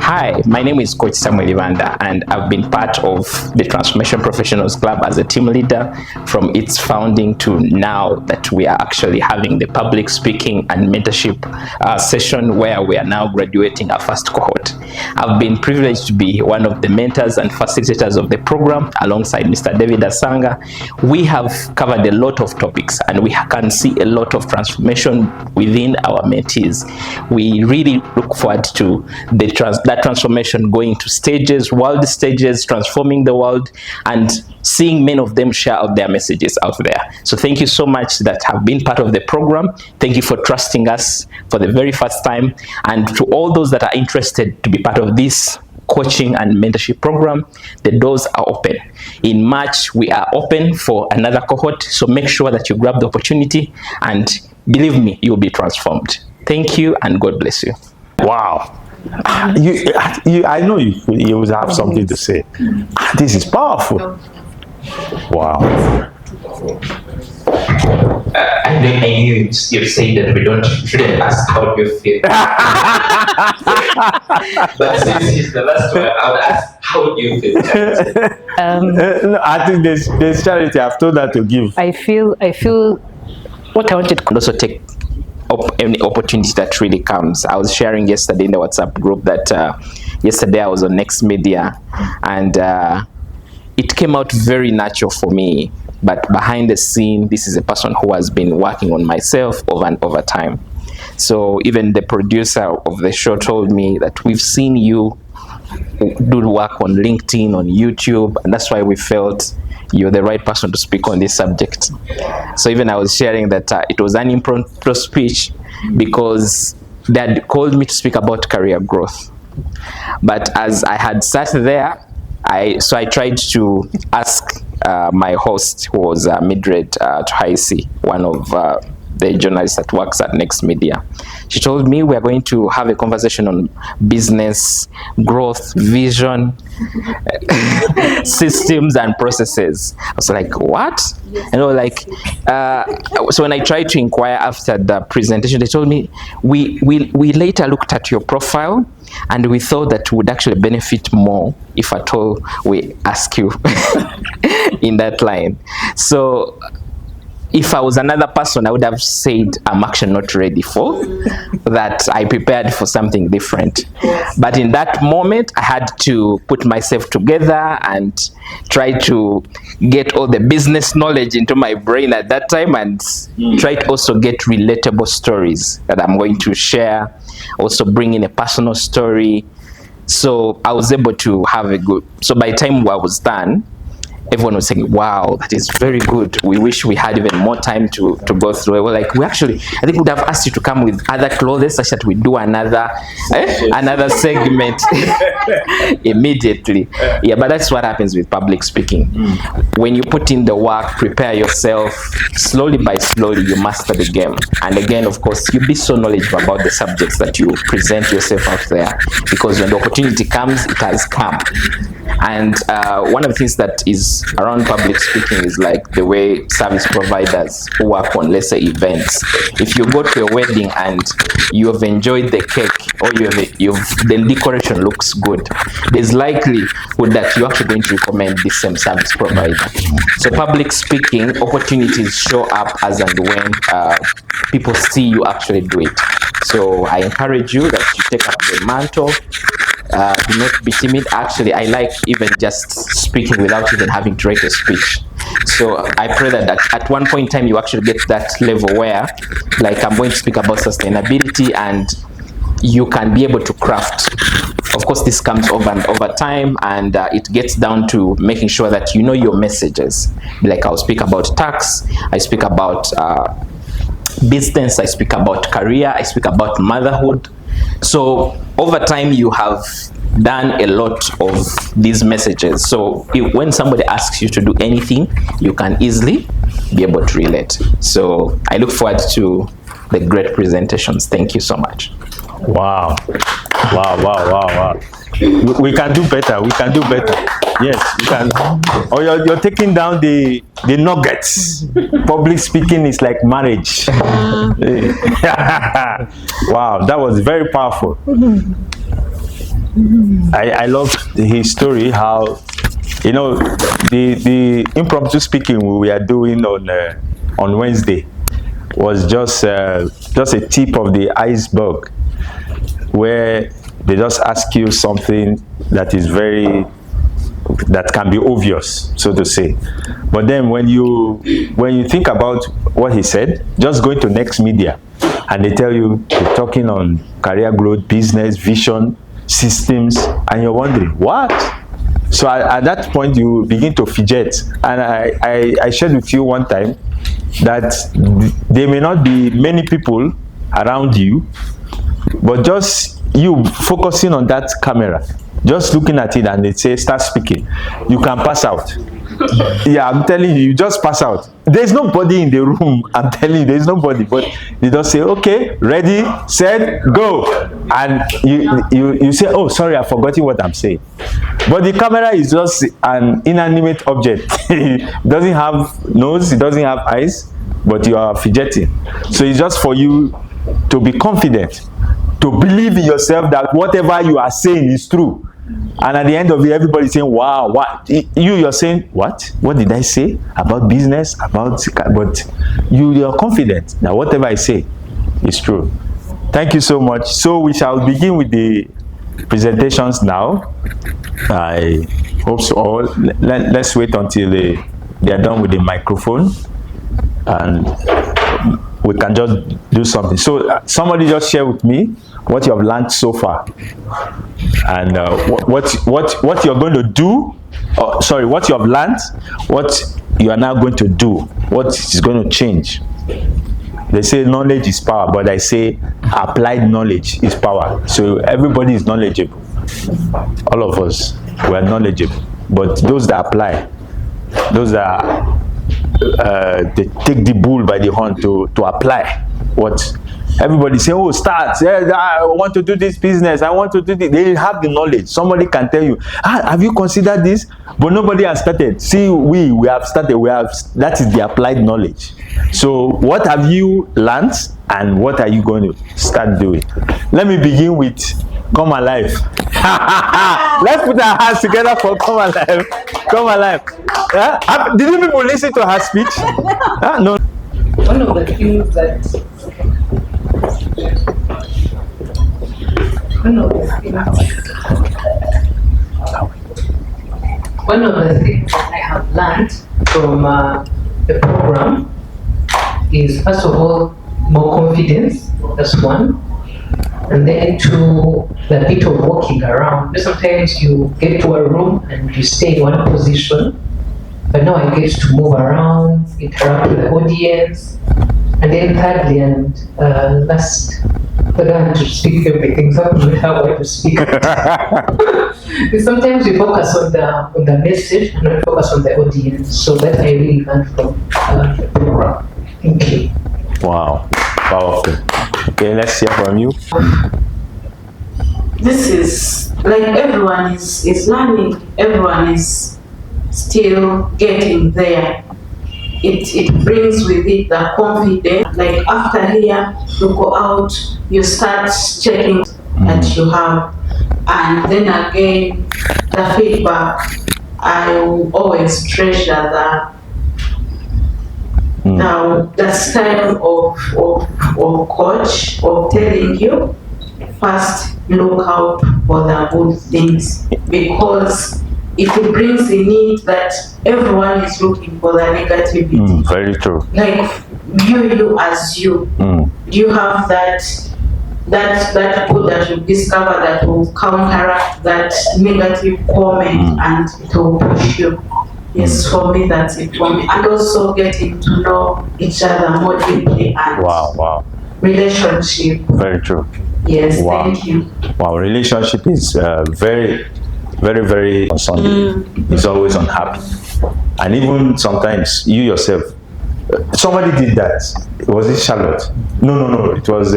Hi, my name is Coach Samuel Ivanda, and I've been part of the Transformation Professionals Club as a team leader from its founding to now that we are actually having the public speaking and mentorship session where we are now graduating our first cohort. I've been privileged to be one of the mentors and facilitators of the program alongside Mr. David Asanga. We have covered a lot of topics and we can see a lot of transformation within our mentees. We really look forward to that transformation going to stages, world stages, transforming the world, and seeing many of them share out their messages out there. So thank you so much that have been part of the program. Thank you for trusting us for the very first time. And to all those that are interested to be part of this coaching and mentorship program, the doors are open. In March, we are open for another cohort. So make sure that you grab the opportunity, and believe me, you'll be transformed. Thank you, and God bless you. Wow. I know you would have something to say. This is powerful. Wow. I knew you said that we shouldn't ask how you feel. But since it's the last one, I would ask how you feel. No, I think there's charity. I've told her to give. I feel what I wanted. And also take any opportunity that really comes. I was sharing yesterday in the WhatsApp group that yesterday I was on Next Media, and it came out very natural for me. But behind the scene, this is a person who has been working on myself over time. So even the producer of the show told me that we've seen you do work on LinkedIn, on YouTube, and that's why we felt you're the right person to speak on this subject. So even I was sharing that it was an impromptu speech because they had called me to speak about career growth. But as I had sat there, I tried to ask my host, who was Midred Tuhaisi, one of the journalists that works at Next Media. She told me we are going to have a conversation on business, growth, vision, systems and processes. I was like, what? So when I tried to inquire after the presentation, they told me, we later looked at your profile and we thought that would actually benefit more if at all we ask you in that line. So if I was another person, I would have said, I'm actually not ready for that. I prepared for something different. But in that moment, I had to put myself together and try to get all the business knowledge into my brain at that time, and try to also get relatable stories that I'm going to share, also bring in a personal story. So I was able to have so by the time I was done, everyone was saying, wow, that is very good. We wish we had even more time to go through it. We're like, I think we'd have asked you to come with other clothes such that we do another segment immediately. Yeah, but that's what happens with public speaking. When you put in the work, prepare yourself, slowly by slowly, you master the game. And again, of course, you'll be so knowledgeable about the subjects that you present yourself out there, because when the opportunity comes, it has come. And one of the things that is around public speaking is like the way service providers who work on, let's say, events. If you go to a wedding and you have enjoyed the cake, or the decoration looks good, there's likelihood that you're actually going to recommend the same service provider. So public speaking opportunities show up as and when people see you actually do it. So I encourage you that you take up the mantle. Do not be timid. Actually, I like even just speaking without even having to write a speech. So I pray that at one point in time you actually get to that level where, like, I'm going to speak about sustainability, and you can be able to craft. Of course, this comes over time, and it gets down to making sure that you know your messages. Like, I'll speak about tax, I speak about business, I speak about career, I speak about motherhood. So over time you have done a lot of these messages. So when somebody asks you to do anything, you can easily be able to relate. So I look forward to the great presentations. Thank you so much. Wow. We can do better. We can do better. Yes, you can. Oh, you're taking down the nuggets. Public speaking is like marriage. Wow, that was very powerful. I love his story, how, you know, the impromptu speaking we are doing on Wednesday was just a tip of the iceberg, where they just ask you something that is that can be obvious, so to say. But then when you think about what he said, just going to Next Media, and they tell you they're talking on career growth, business, vision, systems, and you're wondering, what? So at that point, you begin to fidget. And I shared with you one time that there may not be many people around you, but just you focusing on that camera, just looking at it, and they say, start speaking, you can pass out. Yeah, I'm telling you, you just pass out. There's nobody in the room. I'm telling you, there's nobody. But they just say, okay, ready, set, go. And you say, oh, sorry, I've forgotten what I'm saying. But the camera is just an inanimate object. It doesn't have nose, it doesn't have eyes, but you are fidgeting. So it's just for you to be confident, to believe in yourself that whatever you are saying is true. And at the end of it, everybody's saying, wow, what? You're saying, what? What did I say about business? But you're confident that whatever I say is true. Thank you so much. So we shall begin with the presentations now. I hope so. All. Let's wait until they are done with the microphone, and we can just do something. So somebody just share with me what you have learned so far, and what you're going to do. Sorry, what you have learned, what you are now going to do, what is going to change. They say knowledge is power, but I say applied knowledge is power. So everybody is knowledgeable. All of us, we are knowledgeable. But those that apply, those that they take the bull by the horn to apply what everybody say, oh, start, yeah, I want to do this business, I want to do this. They have the knowledge. Somebody can tell you, have you considered this? But nobody has started. See, we have started. That is the applied knowledge. So what have you learned, and what are you going to start doing? Let me begin with Come Alive. Let's put our hands together for Come Alive. Come Alive. Did you people listen to her speech? No. One of the things that I have learned from the program is, first of all, more confidence. That's one. And then two, the bit of walking around. Sometimes you get to a room and you stay in one position, but now I get to move around, interact with the audience. And then thirdly and last, I don't have to speak everything, so I don't know how to speak. Sometimes we focus on the message and not focus on the audience. So that I really learned from the program. Thank you. Wow, powerful. Okay, let's hear from you. This is like everyone is learning, everyone is still getting there. It brings with it the confidence. Like after here, you go out, you start checking that you have, and then again, the feedback. I will always treasure that. Now, the style of coach of telling you, first look out for the good things, because if it brings in it that everyone is looking for the negativity. Very true. Like you as you, do you have that good that you discover that will counteract that negative comment and it will push you? Yes, for me, that's it for me. And also getting to know each other more deeply and wow. Relationship. Very true. Yes, thank you. Wow, relationship is very, very, very concerning. It's always unhappy. And even sometimes you yourself, somebody did that. Was it Charlotte? No. It was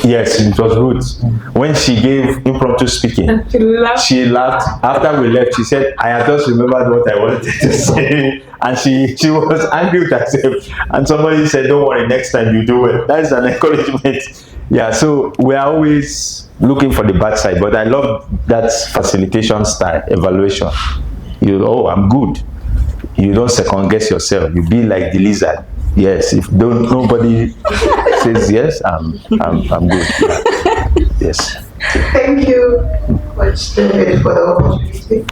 yes, it was Ruth. When she gave impromptu speaking, she laughed. After we left, she said, I had just remembered what I wanted to say. And she was angry with herself. And somebody said, don't worry, next time you do it. That is an encouragement. Yeah, so we are always looking for the bad side, but I love that facilitation style, evaluation. I'm good. You don't second guess yourself. You be like the lizard. Yes, if nobody says yes, I'm good. Yeah. Yes. Thank you, Coach David, for the opportunity.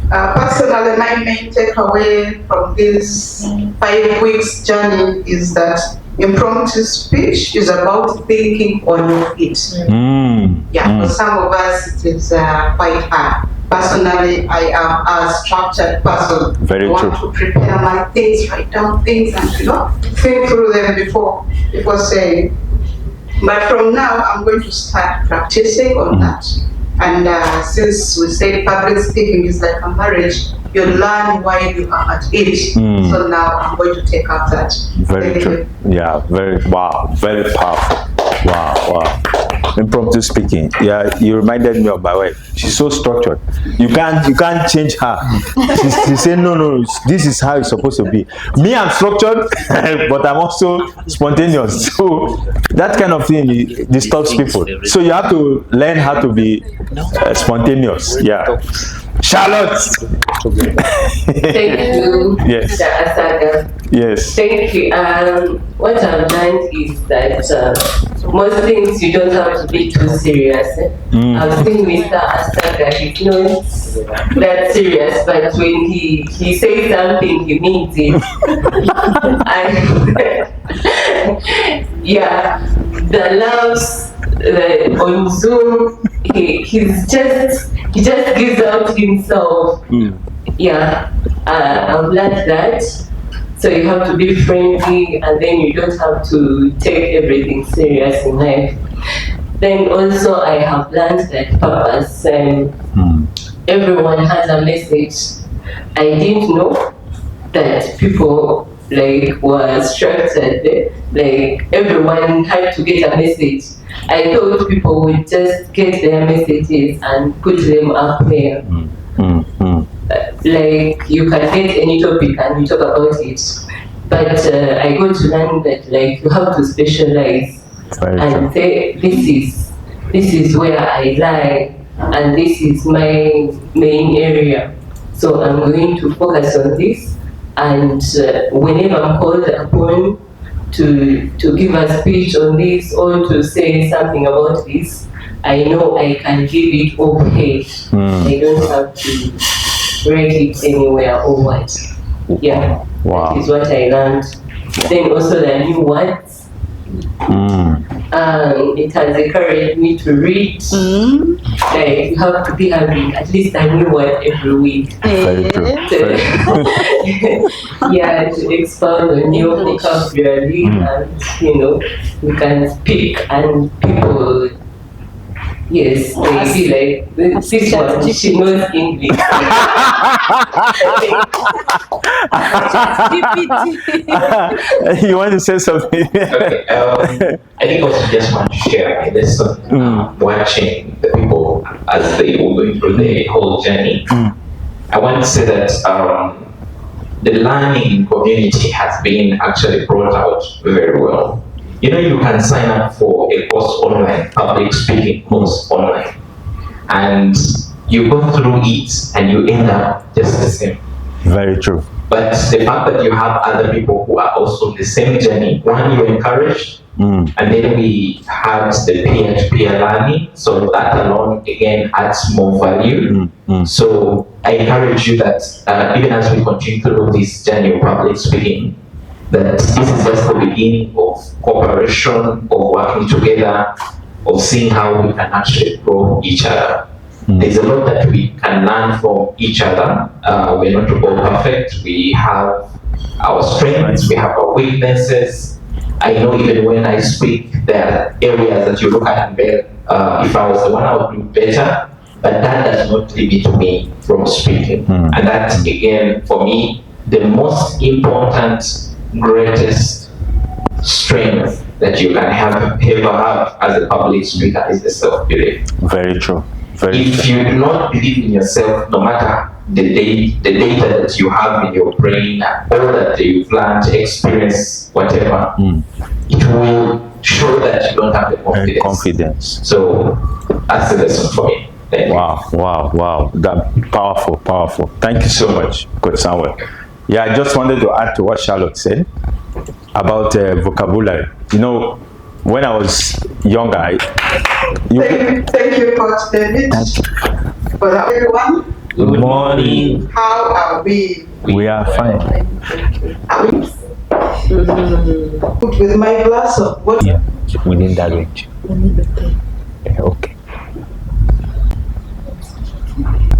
Personally, my main takeaway from this 5 weeks journey is that impromptu speech is about thinking on your feet. For some of us, it is quite hard. Personally, I am a structured person. Very I want to prepare my things, write down things, and think through them before saying. But from now, I'm going to start practicing on that. And since we say public speaking is like a marriage, you learn why you are at it. So now I'm going to take up that. Very true. Yeah, very powerful. Wow. Impromptu speaking. Yeah, you reminded me of my wife. She's so structured. You can't change her. She said, no, this is how it's supposed to be. Me, I'm structured, but I'm also spontaneous. So that kind of thing disturbs people. So you have to learn how to be spontaneous. Yeah. Charlotte. Thank you, Yes. Mr. Asaga. Yes. Thank you. What I've learned is that most things you don't have to be too serious. I've seen Mr. Asaga, he's not that serious, but when he says something, he means it. The loves on Zoom, he just gives out himself. I've learned that. So you have to be friendly, and then you don't have to take everything serious in life. Then also I have learned that purpose, everyone has a message. I didn't know that people were structured, everyone had to get a message. I thought people would just get their messages and put them up there. You can get any topic and you talk about it. But I got to learn that you have to specialize and say this is where I lie and this is my main area. So I'm going to focus on this, and whenever I'm called upon to give a speech on this or to say something about this, I know I can give it okay. I don't have to write it anywhere or what. Yeah, that is what I learned. Then also the new words. It has encouraged me to read. You have to be having at least a new word every week. Very true. To expand on your vocabulary, and you can speak, and people, yes, they feel like this one, she knows English. You want to say something? Okay, I think also just want to share a lesson watching the people as they were going through the whole journey. I want to say that the learning community has been actually brought out very well. You can sign up for a course online, public speaking course online, and you go through it and you end up just the same. Very true. But the fact that you have other people who are also on the same journey, one, you encouraged, and then we had the peer-to-peer learning, so that alone again adds more value. So I encourage you that even as we continue through this journey of public speaking, that this is just the beginning of cooperation, of working together, of seeing how we can actually grow each other. There's a lot that we can learn from each other. We're not all perfect. We have our strengths, we have our weaknesses. I know even when I speak, there are areas that you look at and if I was the one, I would do better. But that does not limit me from speaking. And that, again, for me, the most important, greatest strength that you can ever have as a public speaker is the self-belief. Very true. If you do not believe in yourself, no matter the data that you have in your brain, all that you've learned, experience, whatever, it will show that you don't have the confidence. Confidence. So that's the lesson for me. Thank you. Wow. That powerful. Thank you so much, Coach Samuel. Yeah, I just wanted to add to what Charlotte said about vocabulary. You know, when I was younger, Thank you, Coach David. For everyone. Good morning. How are we? We are fine. Are we? With my glass of water. Yeah, within that range. Okay.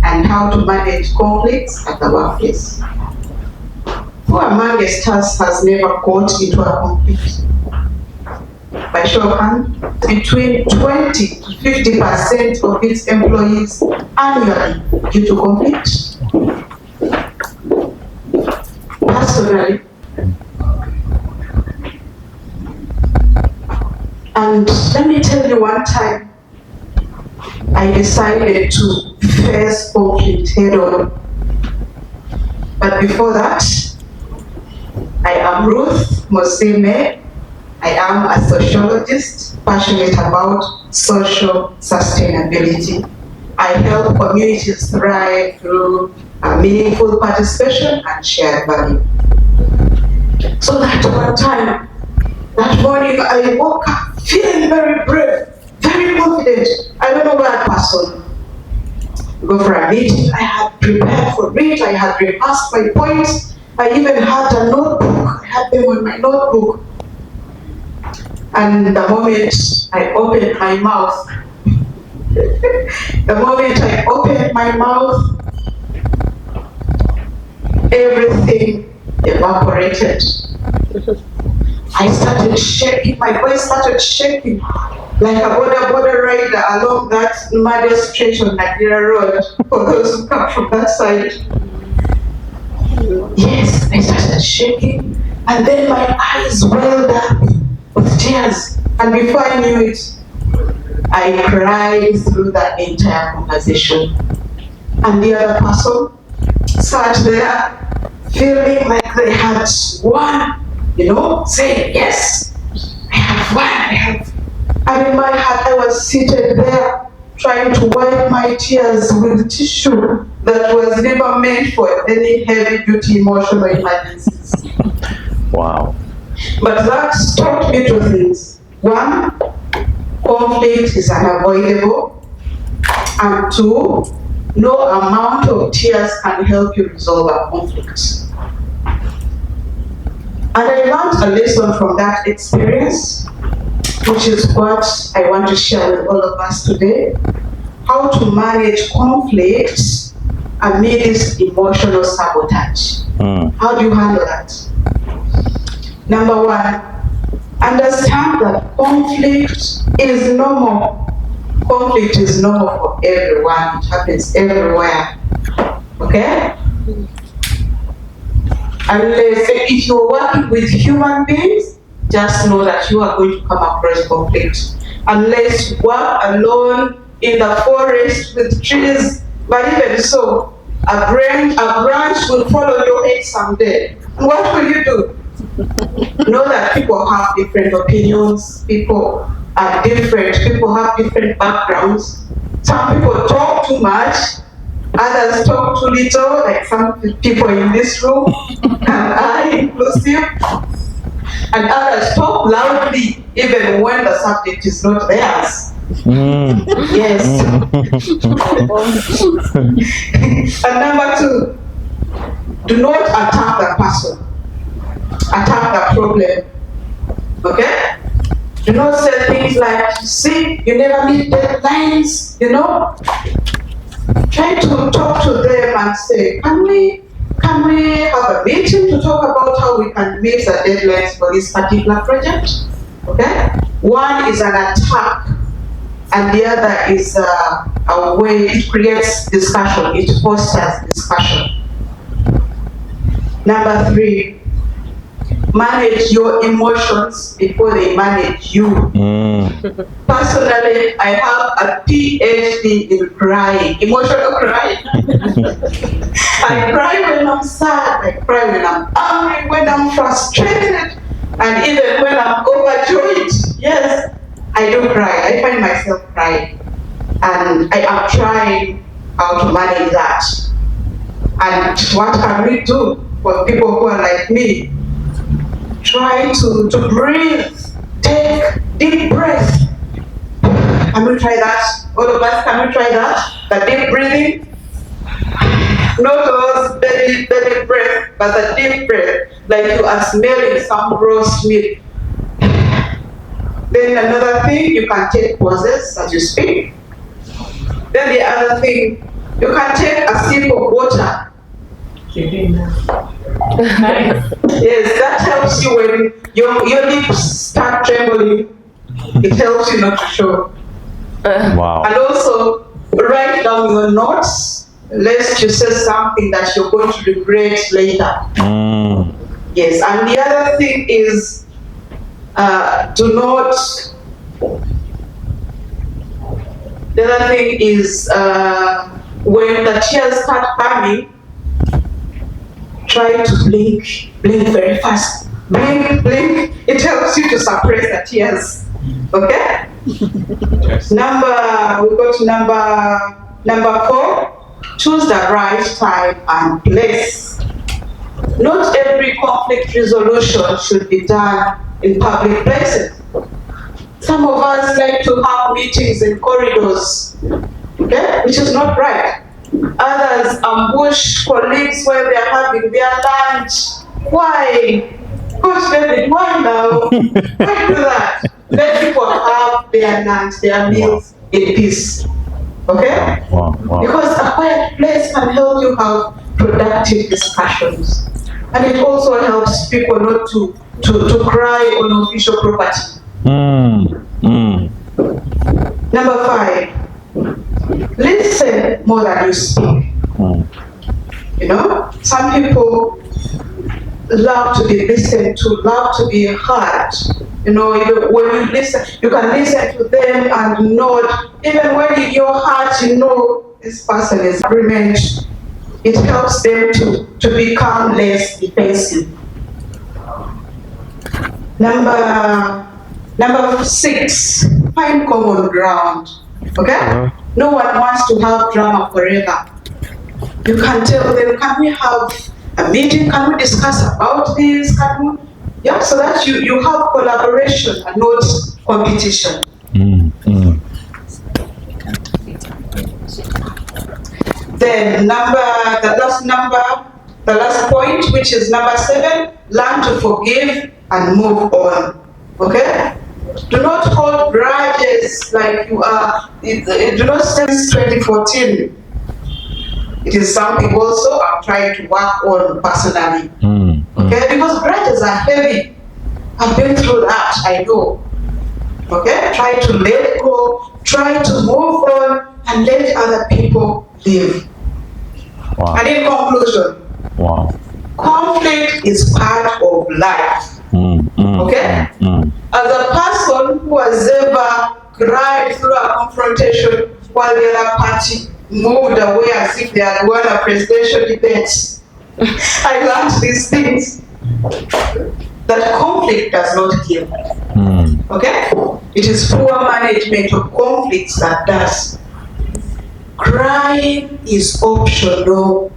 And how to manage conflicts at the workplace. Who among us has never got into a conflict? By show of hand, between 20 to 50% of its employees annually due to conflict. Personally, and let me tell you, one time I decided to face conflict head on. But before that, I am Ruth Mosime. I am a sociologist passionate about social sustainability. I help communities thrive through meaningful participation and shared value. So that one time, that morning, I woke up feeling very brave, very confident. I don't know where I person go for a meeting. I had prepared for it. I had rehearsed my points. I even had a notebook. I had them on my notebook. And the moment I opened my mouth, everything evaporated. I started shaking, my voice started shaking like a border rider along that muddy stretch on Nigeria Road, for those who come from that side. Yes, I started shaking, and then my eyes welled up with tears, and before I knew it, I cried through that entire conversation. And the other person sat there feeling like they had won, saying, yes, I have won, And in my heart, I was seated there trying to wipe my tears with tissue that was never meant for any heavy-duty emotional emergencies. Wow. But that taught me two things. One, conflict is unavoidable. And two, no amount of tears can help you resolve a conflict. And I learned a lesson from that experience, which is what I want to share with all of us today. How to manage conflict amidst emotional sabotage. How do you handle that? Number one, understand that conflict is normal. Conflict is normal for everyone. It happens everywhere. Okay? Unless if you're working with human beings, just know that you are going to come across conflict. Unless you work alone in the forest with trees, but even so, a branch will follow your head someday. And what will you do? Know that people have different opinions, people are different, people have different backgrounds. Some people talk too much, others talk too little, like some people in this room, and I inclusive. And others talk loudly, even when the subject is not theirs. Yes. And number two, do not attack the person. Attack the problem. Okay? Do not say things like, see, you never meet deadlines, Try to talk to them and say, can we have a meeting to talk about how we can meet the deadlines for this particular project? Okay? One is an attack, and the other is a way it creates discussion, it fosters discussion. Number three, manage your emotions before they manage you. Personally, I have a PhD in crying, emotional crying. I cry when I'm sad, I cry when I'm angry, when I'm frustrated. And even when I'm overjoyed, yes, I do cry. I find myself crying. And I am trying how to manage that. And what can we do for people who are like me? Try to breathe. Take deep breath. Can we try that? All of us, can we try that? The deep breathing? Not those belly breath, but the deep breath, like you are smelling some roast meat. Then another thing, you can take pauses as you speak. Then the other thing, you can take a sip of water. Yes, that helps you when your lips start trembling. It helps you not to show. Wow. And also, write down your notes, lest you say something that you're going to regret later. Yes, and the other thing is, when the tears start coming, try to blink very fast. Blink. It helps you to suppress the tears. Okay? Yes. We go to number 4. Choose the right time and place. Not every conflict resolution should be done in public places. Some of us like to have meetings in corridors, okay, which is not right. Others ambush colleagues when they are having their lunch. Why? Coach David, why now? Why do that? Let people have their lunch, their meals in peace. Okay? Wow. Because a quiet place can help you have productive discussions. And it also helps people not to cry on official property. Number 5, listen more than you speak. You know, some people love to be listened to, love to be heard. You know, when you listen, you can listen to them and nod. Even when in your heart you know this person is brilliant, it helps them to become less defensive. Number 6, find common ground. Okay? No one wants to have drama forever. You can tell them, can we have a meeting? Can we discuss about this? Yeah, so that you have collaboration and not competition. Then the last point, which is number 7, learn to forgive and move on. Okay? Do not hold grudges like you are. Do not since 2014. It is something also I'm trying to work on personally. Okay? Because grudges are heavy. I've been through that, I know. Okay? Try to let go, try to move on, and let other people live. Wow. And in conclusion, conflict is part of life. Okay? As a person who has ever cried through a confrontation while the other party moved away as if they had won a presidential debate, I learned these things. That conflict does not kill. Okay? It is poor management of conflicts that does. Crying is optional,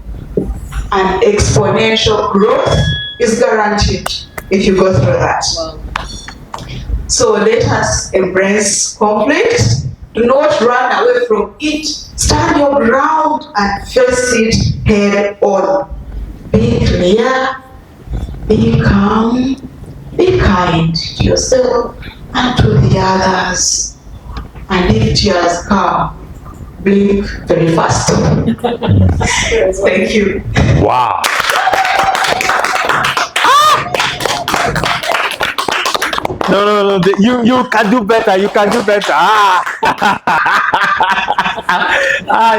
and exponential growth is guaranteed if you go through that. So let us embrace conflict. Do not run away from it. Stand your ground and face it head on. Be clear, be calm, be kind to yourself and to the others. And if tears come, blink very fast. Thank you. Wow. No. You can do better. You can do better.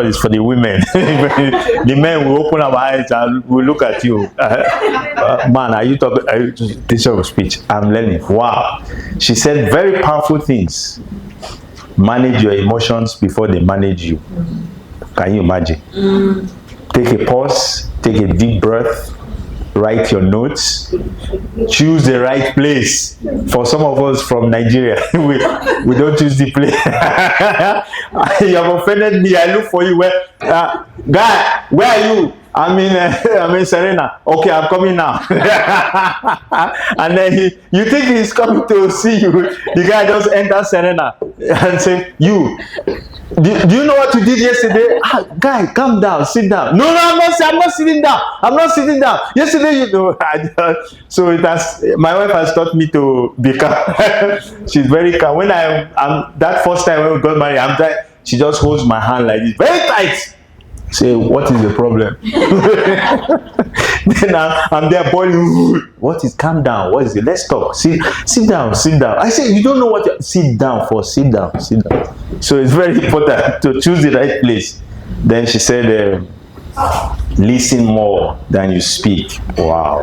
It's for the women. The men will open our eyes and will look at you. Man, are you this sort of speech? I'm learning. Wow. She said very powerful things. Manage your emotions before they manage you. Can you imagine? Take a pause, take a deep breath, write your notes, choose the right place. For some of us from Nigeria, we don't choose the place. You have offended me. I look for you. Where, guy, where are you? I'm in Serena. Okay, I'm coming now. And then you think he's coming to see you. The guy just enters Serena and say, you. Do you know what you did yesterday? Guy, calm down, sit down. No, I'm not sitting down. I'm not sitting down. Yesterday, you know. So it has. My wife has taught me to be calm. She's very calm. When I'm that first time when we got married, I'm tight. She just holds my hand like this, very tight. Say, what is the problem? Then I'm there boiling. What is? Calm down. What is it? Let's talk. Sit down. I say, you don't know what you sit down for. Sit down. So it's very important to choose the right place. Then she said, listen more than you speak. Wow.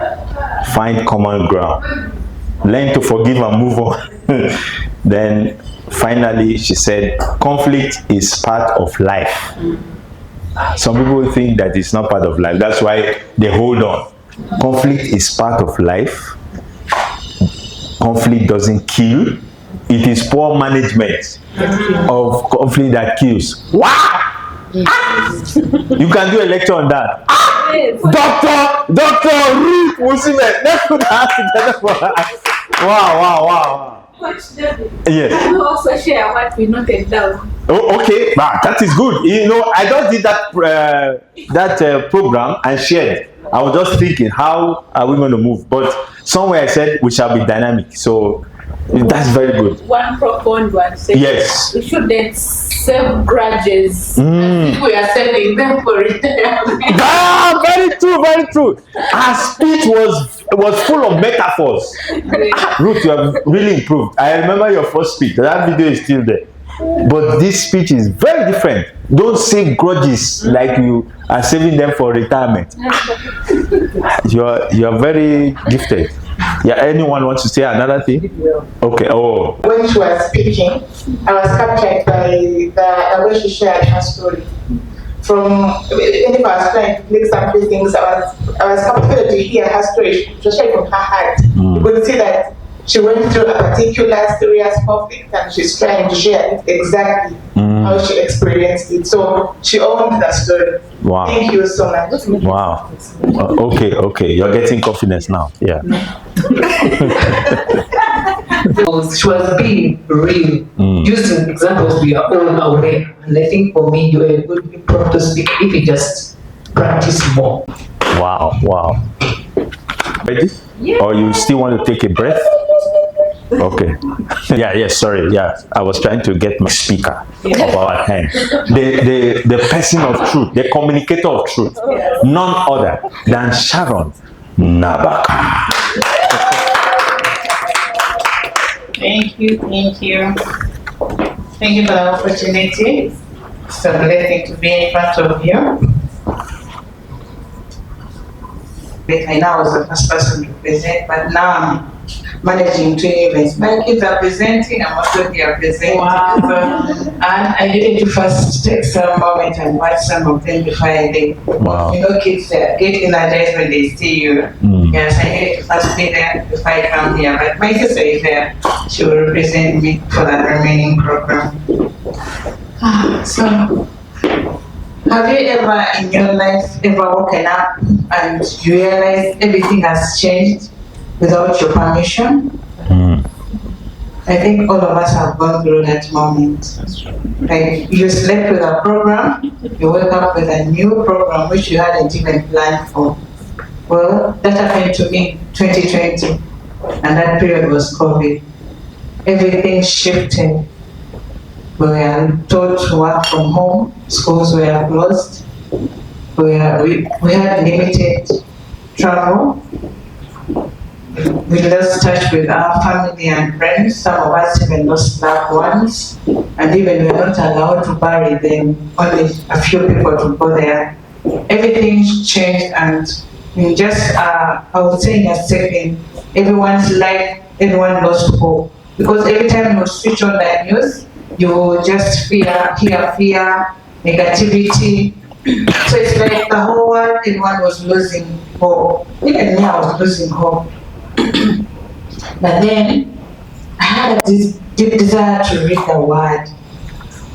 Find common ground. Learn to forgive and move on. Then finally she said, conflict is part of life. Some people think that it's not part of life. That's why they hold on. Conflict is part of life. Conflict doesn't kill. It is poor management of conflict that kills. Wow! You can do a lecture on that. Dr. Ruth Musimet. Let's put that together. Wow. Yes. Can you also share what we noted down? Oh, okay. Wow, that is good. You know, I just did that program and shared. I was just thinking, how are we going to move? But somewhere I said we shall be dynamic. So that's very good. One profound one said, yes, we shouldn't save grudges. We are saving them for retirement. Very true. Our speech was full of metaphors. Ruth, you have really improved. I remember your first speech. That video is still there. But this speech is very different. Don't save grudges like you are saving them for retirement. You are very gifted. Yeah, anyone wants to say another thing? Okay. Oh. When she was speaking, I was captured by the way she shared her story. From even if I was trying to click some things, I was captured to hear her story. She was sharing from her heart. You could see that she went through a particular serious conflict and she's trying to share exactly how she experienced it. So she owned the story. Wow. Thank you so much. Wow. Okay. You're getting confidence now. Yeah. She was being real, using examples we are all aware. And I think for me, you are a good improv to speak if you just practice more. Wow. Ready? Yeah. Or you still want to take a breath? Okay. Sorry. I was trying to get my speaker of our hand. The person of truth, the communicator of truth, none other than Sharon Nabaka. Thank you. Thank you for the opportunity. It's a blessing to be in front of you. I now was the first person to present, but now I'm managing 2 events. My kids are presenting, I'm also here presenting. Wow. And I needed to first take some moment and watch some of them before I leave. Wow. You know, kids get energized when they see you. Yes, I needed to first be there before I come here. But my sister is there. She will represent me for the remaining program. So, have you ever in your life woken up and you realize everything has changed without your permission? I think all of us have gone through that moment. Like you slept with a program, you woke up with a new program which you hadn't even planned for. Well, that happened to me in 2020, and that period was COVID. Everything shifted. We were taught to work from home, schools were closed, we had limited travel, we lost touch with our family and friends, some of us even lost loved ones, and even we were not allowed to bury them, only a few people to go there. Everything changed, and in just, I would say in a second, everyone's life, everyone lost hope. Because every time you switch on the news, you just hear fear, negativity, So it's like the whole world, everyone was losing hope. Even me, I was losing hope. But then I had this deep desire to read the word.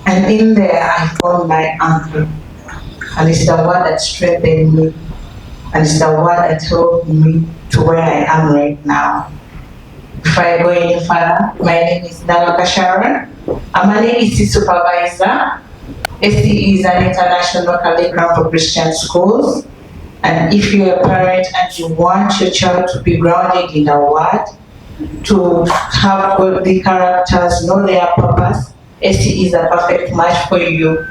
And in there, I found my anchor. And it's the word that strengthened me. And it's the word that helped me to where I am right now. Before I go any further, my name is Nalaka Sharon. I'm an AEC supervisor. SE is an international curriculum for Christian schools. And if you're a parent and you want your child to be grounded in the word, to have godly characters, know their purpose, SE is a perfect match for you.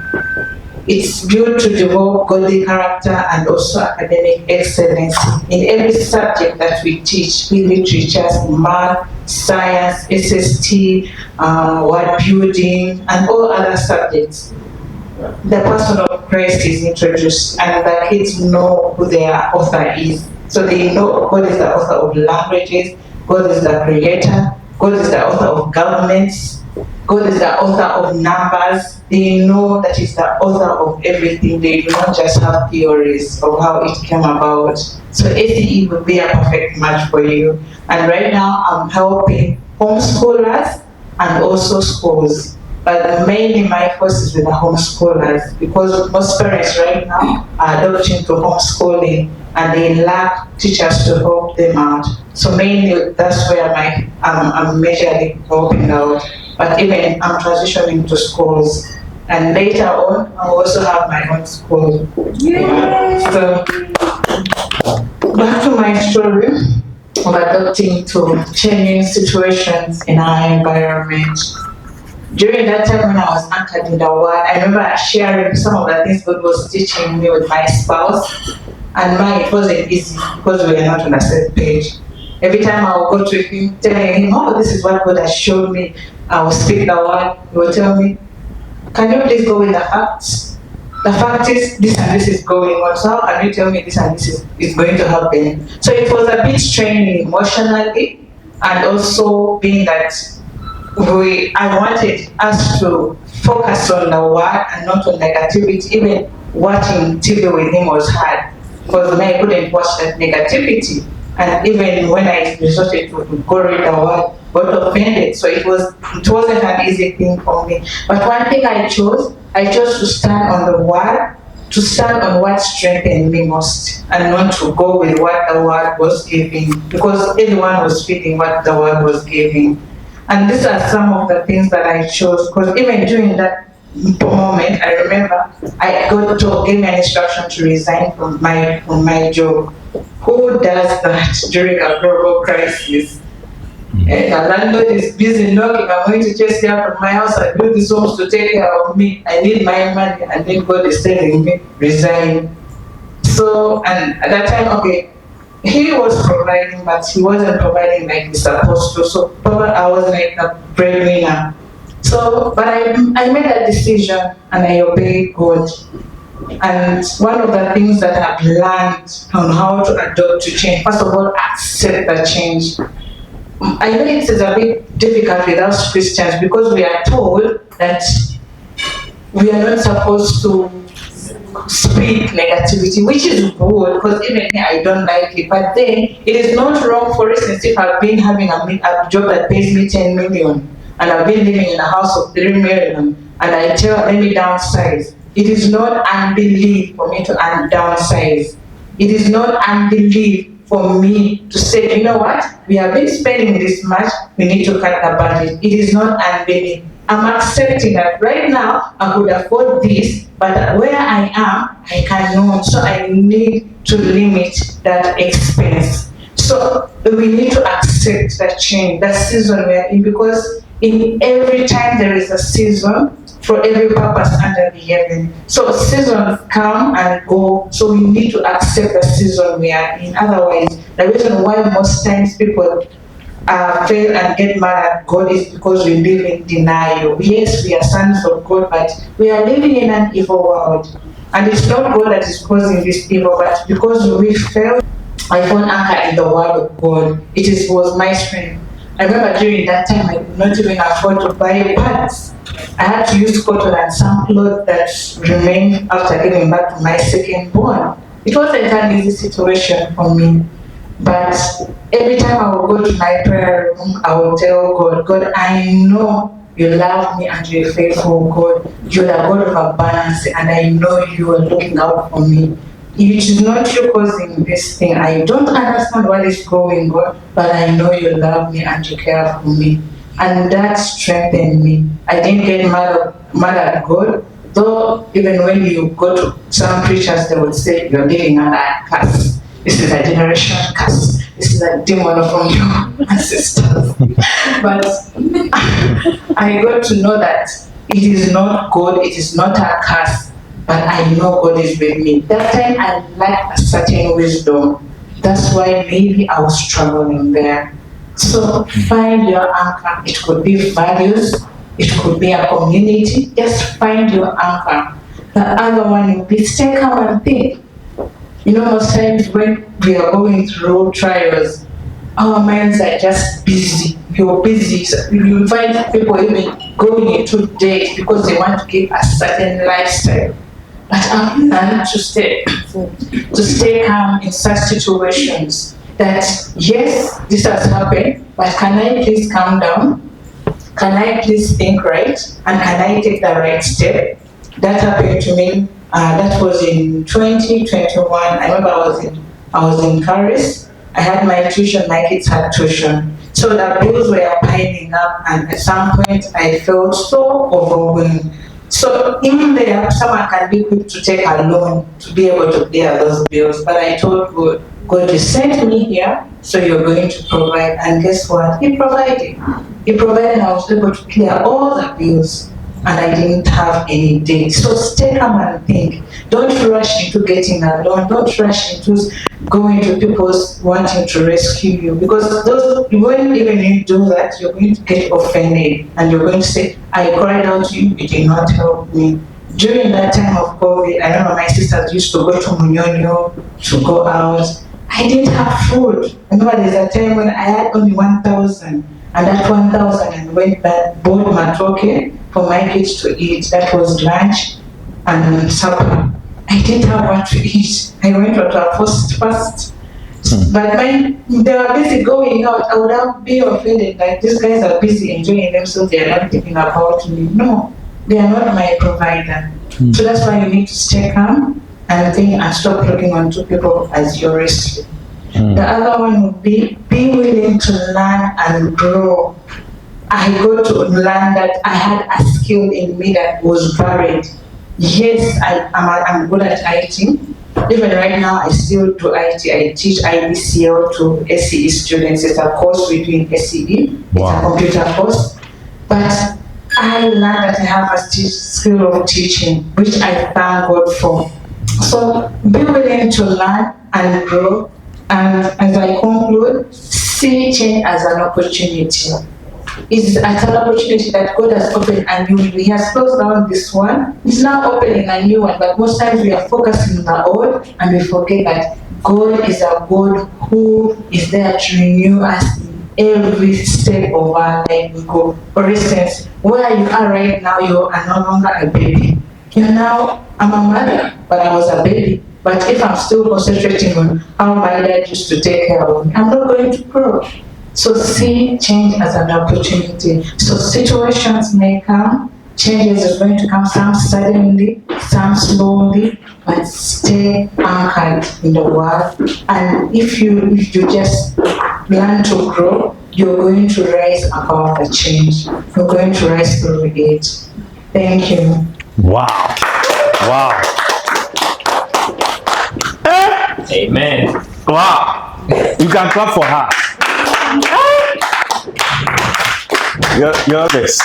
It's built to develop godly character and also academic excellence in every subject that we teach, in literatures, math, science, SST, word building, and all other subjects. The person of Christ is introduced and the kids know who their author is. So they know God is the author of languages, God is the creator, God is the author of governments, God is the author of numbers. They know that He's the author of everything. They do not just have theories of how it came about. So ACE will be a perfect match for you. And right now I'm helping homeschoolers and also schools. But mainly my focus is with the homeschoolers because most parents right now are adopting to homeschooling and they lack teachers to help them out. So mainly that's where I'm majorly helping out. But even I'm transitioning to schools. And later on, I'll also have my own school. Yeah. So back to my story of adapting to changing situations in our environment. During that time when I was anchored in the word, I remember sharing some of the things God was teaching me with my spouse. And it wasn't easy because we were not on the same page. Every time I would go to him, telling him, oh, this is what God has showed me, I will speak the word. He will tell me, can you please go with the facts? The fact is, this and this is going on. So how can you tell me this and this is going to happen? So it was a bit straining emotionally, and also being that I wanted us to focus on the word and not on negativity. Even watching TV with him was hard because I couldn't watch that negativity. And even when I resorted to go read the word, got offended. So it wasn't an easy thing for me. But one thing I chose to stand on the word, to stand on what strengthened me most, and not to go with what the word was giving, because everyone was feeling what the word was giving. And these are some of the things that I chose, because even during that moment, I remember gave me an instruction to resign from my job. Who does that during a global crisis? And the landlord is busy knocking, I'm going to chase you out of my house and build these homes to take care of me. I need my money, and then God is telling me, resign. So, and at that time, okay, he was providing, but he wasn't providing like he's supposed to. So I was like a breadwinner. So, but I made a decision and I obeyed God. And one of the things that I've learned on how to adapt to change, first of all, accept the change. I know it is a bit difficult with us Christians because we are told that we are not supposed to speak negativity, which is good because even me, I don't like it. But then it is not wrong, for instance, if I've been having a job that pays me 10 million and I've been living in a house of 3 million and I tell, let me downsize. It is not unbelief for me to downsize. It is not unbelief for me to say, you know what, we have been spending this much, we need to cut the budget. It is not unbelief. I'm accepting that right now I could afford this, but where I am, I cannot. So I need to limit that expense. So we need to accept that change, that season we are in, because in every time there is a season for every purpose under the heaven. So seasons come and go, so we need to accept the season we are in. Otherwise, the reason why most times people fail and get mad at God is because we live in denial. Yes, we are sons of God, but we are living in an evil world. And it's not God that is causing this evil, but because we failed, I found anchor in the word of God. It was my strength. I remember during that time I could not even afford to buy pads. I had to use cotton and some clothes that remained after giving back to my second born. It wasn't an easy situation for me. But every time I would go to my prayer room, I would tell God, God, I know you love me and you're faithful, God. You're the God of abundance, and I know you are looking out for me. It is not you causing this thing. I don't understand what is going on, but I know you love me and you care for me. And that strengthened me. I didn't get mad at God, though even when you go to some preachers, they would say, you're living under a curse. This is a generational curse. This is a demon from your ancestors. But I got to know that it is not God, it is not a curse, but I know God is with me. That time I lacked a certain wisdom. That's why maybe I was struggling there. So find your anchor. It could be values, it could be a community. Just find your anchor. The other one will be stay calm and think. You know, most times when we are going through trials, our minds are just busy. You're busy. So you find people even going into debt because they want to keep a certain lifestyle. But I've learned to stay calm in such situations. That yes, this has happened, but can I please calm down? Can I please think right? And can I take the right step? That happened to me. That was in 2021. I remember I was in Paris. I had my tuition, my kids had tuition. So the bills were piling up, and at some point I felt so overwhelmed. So even there, someone can be quick to take a loan to be able to pay those bills. But I told God, God, you sent me here, so you're going to provide. And guess what? He provided. He provided, and I was able to clear all the bills. And I didn't have any debt. So stay calm and think. Don't rush into getting a loan. Don't rush into going to people wanting to rescue you. Because when even you do that, you're going to get offended. And you're going to say, I cried out to you, you did not help me. During that time of COVID, I remember my sisters used to go to Munyonyo to go out. I didn't have food. I remember there's a time when I had only 1,000. And that 1,000 I went back, bought matoke for my kids to eat. That was lunch and supper. I didn't have what to eat. I went on to a fast. But they were busy going out. I would have been offended, like these guys are busy enjoying themselves, they are not thinking about me. No, they are not my provider. So that's why you need to stay calm and think and stop looking onto people as your rescue. The other one would be willing to learn and grow. I got to learn that I had a skill in me that was varied. Yes, I'm good at IT. Even right now, I still do IT. I teach IBCL to SCE students. It's a course we do in SCE. Wow. It's a computer course. But I learned that I have a skill of teaching, which I thank God for. So be willing to learn and grow. And as I conclude, see change as an opportunity. It's an opportunity that God has opened a new one. He has closed down this one. He's now opening a new one. But most times we are focusing on the old and we forget that God is a God who is there to renew us in every step of our life we go. For instance, where you are right now, you are no longer a baby. You're now, I'm a mother, but I was a baby. But if I'm still concentrating on how my dad used to take care of me, I'm not going to grow. So see change as an opportunity. So situations may come, changes are going to come, some suddenly, some slowly, but stay anchored in the word. And if you just learn to grow, you're going to rise above the change. You're going to rise through it. Thank you. Wow. Wow. Amen. Wow. You can clap for her. You're this.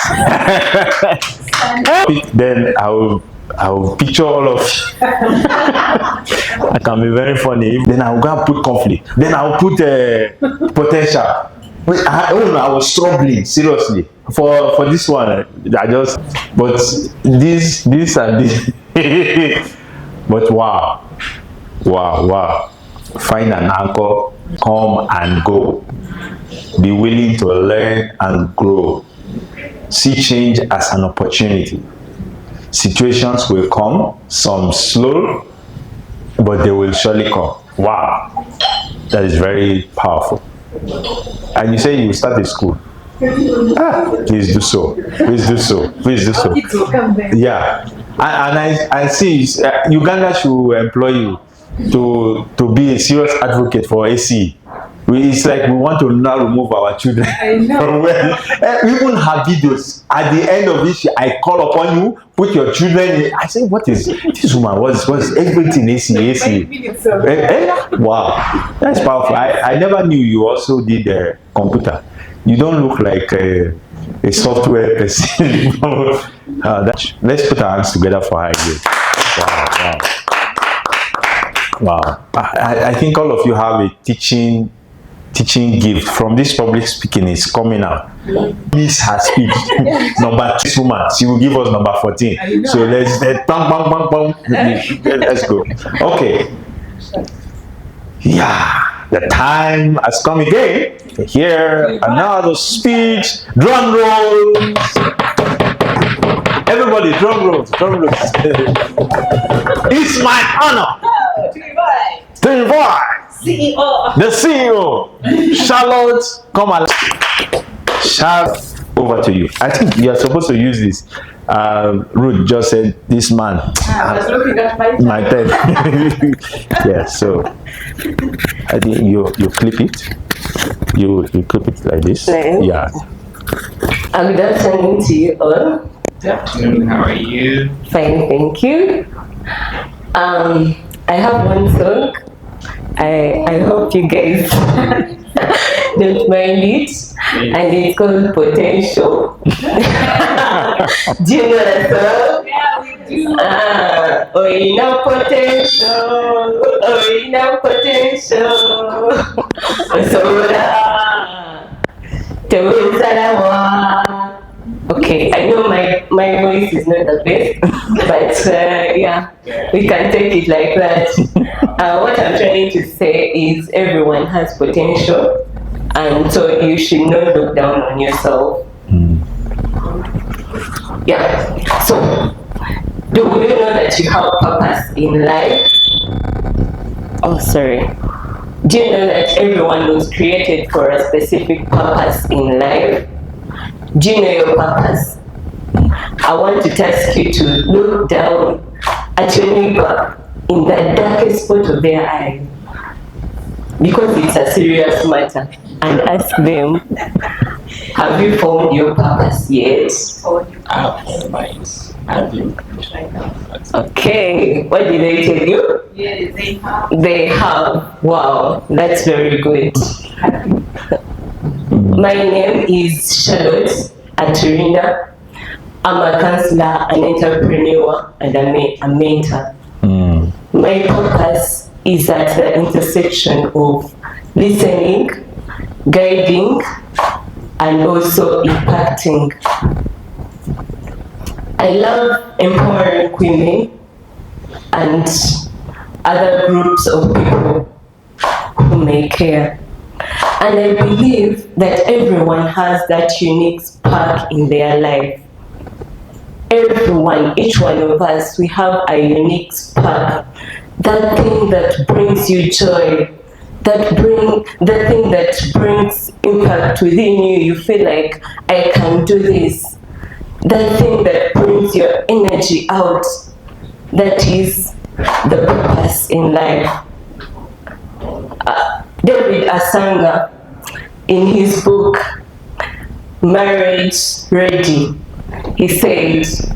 Then I will picture all of I can be very funny. Then I will go and put conflict. Then I will put potential. I was struggling seriously for this one. But this and this. But wow. Find an anchor, come and go. Be willing to learn and grow. See change as an opportunity. Situations will come, some slow, but they will surely come. Wow, that is very powerful. And you say you start a school. Please do so. Please do so. Please do so. Yeah, and I see Uganda should employ you to be a serious advocate for AC. It's like we want to now remove our children from where we even have videos at the end of this year. I call upon you, put your children in. I say, what is this woman? What's everything AC? Wow, that's powerful. I never knew you also did computer. You don't look like a software person. Let's put our hands together for her again. Wow. I think all of you have a teaching gift from this public speaking is coming out. Miss her speech. Number 2 woman, she will give us number 14. So let's go. Okay. Yeah, the time has come again to hear another speech. Drum rolls. Everybody, drum rolls. It's my honor to invite CEO. The CEO, Charlotte, come on. Charlotte, over to you. I think you are supposed to use this. Ruth just said, this man. I was looking at my time. Yeah, so I think you clip it. You clip it like this. Nice. Yeah. Good afternoon to you all. Good afternoon, how are you? Fine, thank you. I have one song. I hope you guys don't mind it, and it's called Potential. Do you know that song? Yeah, we do. Enough potential, enough potential. Okay, I know my voice is not the best, but yeah, we can take it like that. What I'm trying to say is everyone has potential, and so you should not look down on yourself. Yeah, so do you know that you have purpose in life? Oh, sorry. Do you know that everyone was created for a specific purpose in life? Do you know your purpose? I want to ask you to look down at your neighbor in the darkest spot of their eye, because it's a serious matter, and ask them, have you found your purpose yet? I have mine. Have you? Okay, what did they tell you? Yes, they have. They have. Wow, that's very good. My name is Charlotte Aturinda. I'm a counselor, an entrepreneur, and a mentor. My purpose is at the intersection of listening, guiding, and also impacting. I love empowering women and other groups of people who may care. And I believe that everyone has that unique spark in their life. Everyone, each one of us, we have a unique spark. That thing that brings you joy, the thing that brings impact within you. You feel like, I can do this. That thing that brings your energy out. That is the purpose in life. David Asanga, in his book, Marriage Ready, he says,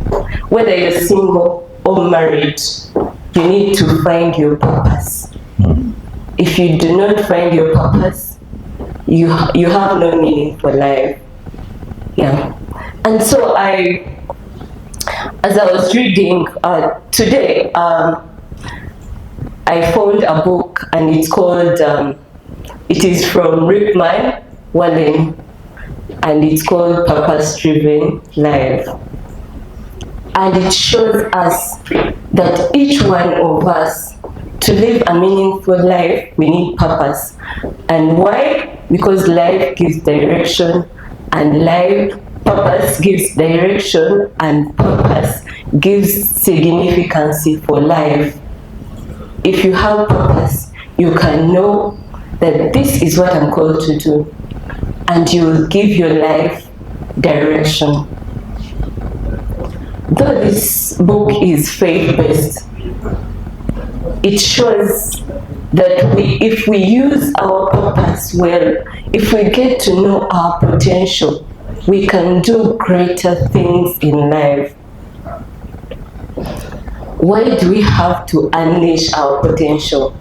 whether you're single or married, you need to find your purpose. If you do not find your purpose, you have no meaning for life. Yeah. And so as I was reading today, I found a book, and it's called, it is from Rickman Wallen, and it's called Purpose Driven Life. And it shows us that each one of us To live a meaningful life, we need purpose. And why? Because life gives direction, and purpose gives direction, and purpose gives significance for life. If you have purpose, you can know that this is what I'm called to do, and you will give your life direction. Though this book is faith-based, it shows that if we use our purpose well, if we get to know our potential, we can do greater things in life. Why do we have to unleash our potential?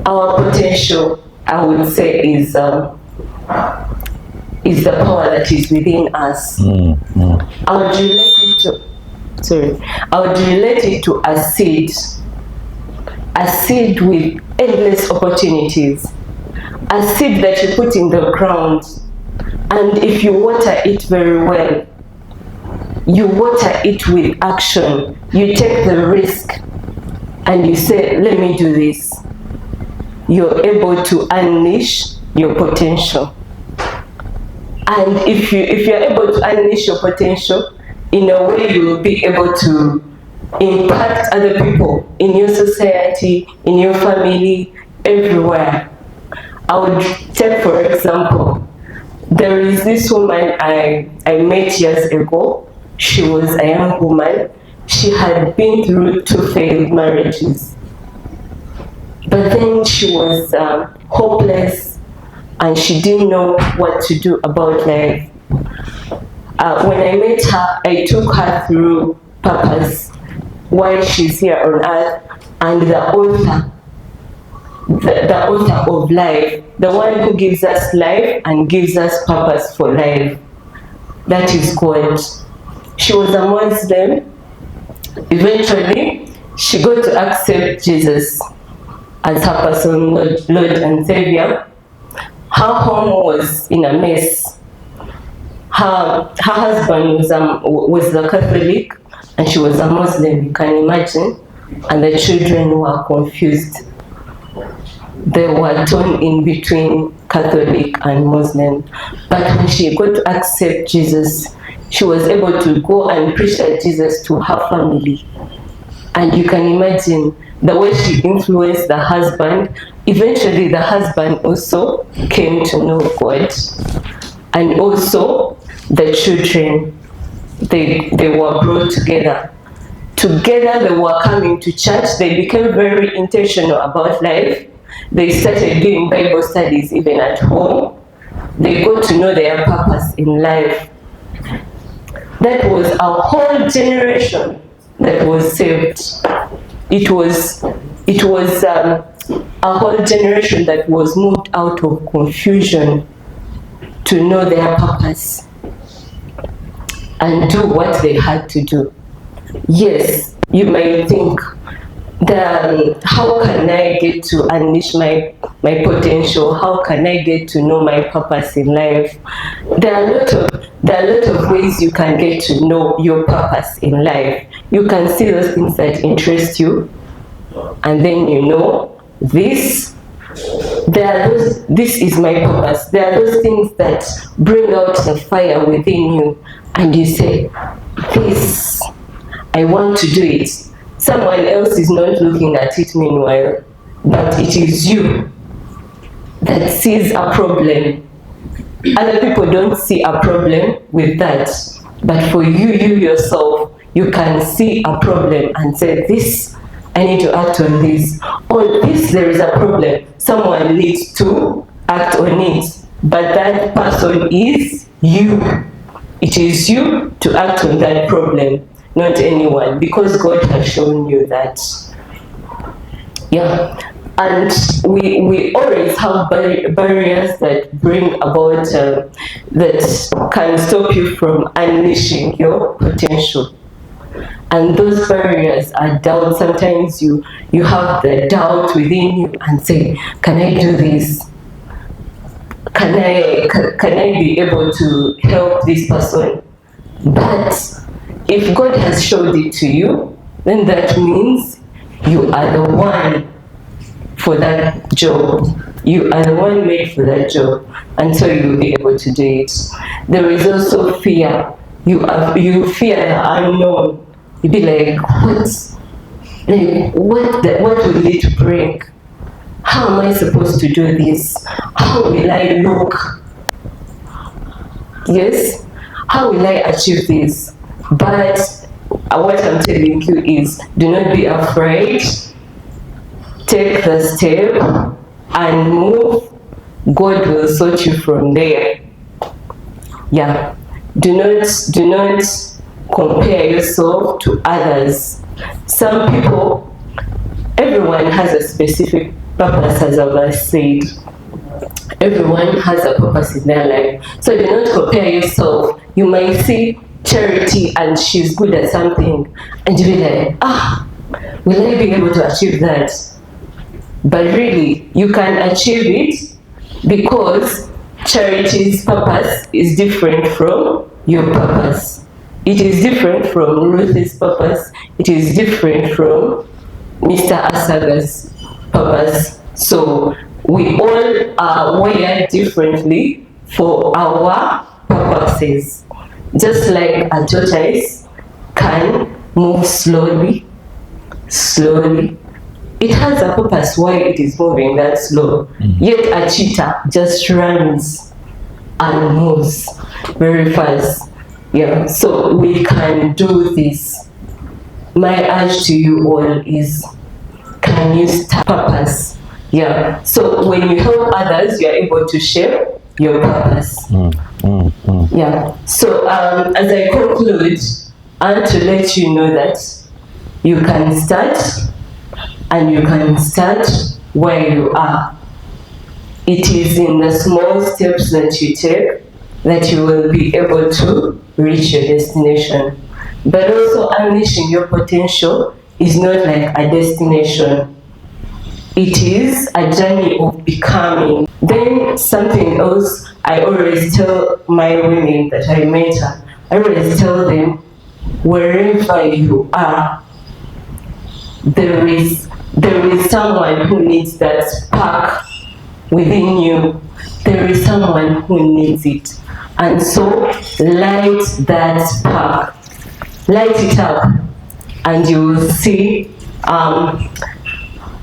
Our potential, I would say, is the power that is within us. I would relate it to a seed with endless opportunities, a seed that you put in the ground, and if you water it very well, you water it with action, you take the risk, and you say, let me do this, you're able to unleash your potential. And if you're able to unleash your potential, in a way you will be able to impact other people in your society, in your family, everywhere. I would take, for example, there is this woman I met years ago. She was a young woman. She had been through 2 failed marriages. But then she was hopeless, and she didn't know what to do about life. When I met her, I took her through purpose, why she's here on earth, and the author of life, the one who gives us life and gives us purpose for life. That is God. She was a Muslim. Eventually, she got to accept Jesus as her personal Lord and Savior. Her home was in a mess. Her husband was a Catholic, and she was a Muslim, you can imagine, and the children were confused. They were torn in between Catholic and Muslim. But when she got to accept Jesus, she was able to go and preach Jesus to her family. And you can imagine the way she influenced the husband. Eventually, the husband also came to know God. And also, the children, they were brought together. Together, they were coming to church. They became very intentional about life. They started doing Bible studies even at home. They got to know their purpose in life. That was a whole generation that was saved. It was a whole generation that was moved out of confusion to know their purpose and do what they had to do. Yes, you may think, how can I get to unleash my potential? How can I get to know my purpose in life? There are a lot of ways you can get to know your purpose in life. You can see those things that interest you, and then you know this is my purpose. There are those things that bring out the fire within you, and you say, this, I want to do it. Someone else is not looking at it meanwhile, but it is you that sees a problem. Other people don't see a problem with that, but for you yourself, you can see a problem and say, this, I need to act on this. On this, there is a problem. Someone needs to act on it, but that person is you. It is you to act on that problem, not anyone, because God has shown you that. Yeah, and we always have barriers that bring about, that can stop you from unleashing your potential. And those barriers are doubt. Sometimes you have the doubt within you and say, can I do this? Can I be able to help this person? But if God has showed it to you, then that means you are the one for that job. You are the one made for that job, and so you'll be able to do it. There is also fear. You fear the unknown. You be like, what will it bring? How am I supposed to do this? How will I look? Yes? How will I achieve this? But what I'm telling you is, do not be afraid. Take the step and move. God will sort you from there. Yeah. Do not compare yourself to others. Some people, everyone has a specific purpose, as I said. Everyone has a purpose in their life. So do not compare yourself. You might see Charity and she's good at something, and you be like, will I be able to achieve that? But really, you can achieve it because Charity's purpose is different from your purpose. It is different from Ruth's purpose. It is different from Mr. Asaga's purpose. So we all are wired differently for our purposes. Just like a tortoise can move slowly, it has a purpose why it is moving that slow. Yet a cheetah just runs and moves very fast. Yeah, so we can do this. My urge to you all is, can you start purpose? Yeah, so when you help others, you are able to share your purpose. Yeah, so as I conclude, I want to let you know that you can start, and you can start where you are. It is in the small steps that you take that you will be able to reach your destination. But also unleashing your potential is not like a destination. It is a journey of becoming. Then something else I always tell my women that I mentor, I always tell them, wherever you are, there is someone who needs that spark within you. There is someone who needs it. And so light that spark, light it up, and you will see